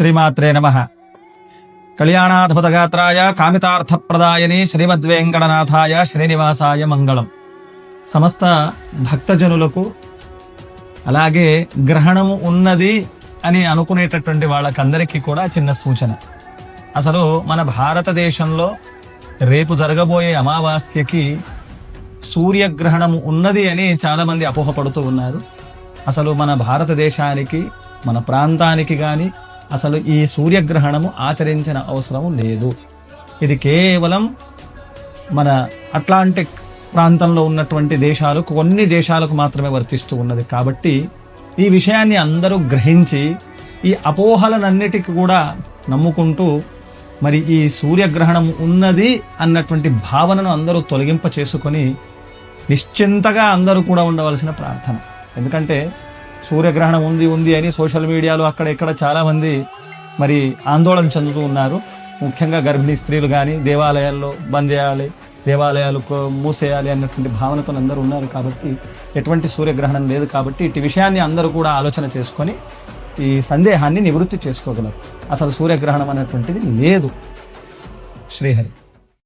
శ్రీమాత్రే నమః. కళ్యాణాద్భుతగాత్రాయ కామితార్థప్రదాయని శ్రీమద్వేంకటనాథాయ శ్రీనివాసాయ మంగళం. సమస్త భక్తజనులకు, అలాగే గ్రహణము ఉన్నది అని అనుకునేటటువంటి వాళ్ళకందరికీ కూడా చిన్న సూచన. అసలు మన భారతదేశంలో రేపు జరగబోయే అమావాస్యకి సూర్యగ్రహణము ఉన్నది అని చాలామంది అపోహపడుతూ ఉన్నారు. అసలు మన భారతదేశానికి, మన ప్రాంతానికి కానీ అసలు ఈ సూర్యగ్రహణము ఆచరించిన అవసరం లేదు. ఇది కేవలం మన అట్లాంటిక్ ప్రాంతంలో ఉన్నటువంటి దేశాలు, కొన్ని దేశాలకు మాత్రమే వర్తిస్తూ ఉన్నది. కాబట్టి ఈ విషయాన్ని అందరూ గ్రహించి ఈ అపోహలనన్నిటికీ కూడా నమ్ముకుంటూ మరి ఈ సూర్యగ్రహణం ఉన్నది అన్నటువంటి భావనను అందరూ తొలగింప చేసుకొని నిశ్చింతగా అందరూ కూడా ఉండవలసిన ప్రార్థన. ఎందుకంటే సూర్యగ్రహణం ఉంది అని సోషల్ మీడియాలో అక్కడ ఇక్కడ చాలామంది మరి ఆందోళన చెందుతూ ఉన్నారు. ముఖ్యంగా గర్భిణీ స్త్రీలు కానీ దేవాలయాల్లో బంద్ చేయాలి, దేవాలయాలు మూసేయాలి అన్నటువంటి భావనతో అందరూ ఉన్నారు. కాబట్టి ఎటువంటి సూర్యగ్రహణం లేదు. కాబట్టి ఇటు విషయాన్ని అందరూ కూడా ఆలోచన చేసుకొని ఈ సందేహాన్ని నివృత్తి చేసుకోగలరు. అసలు సూర్యగ్రహణం అనేటువంటిది లేదు. శ్రీహరి.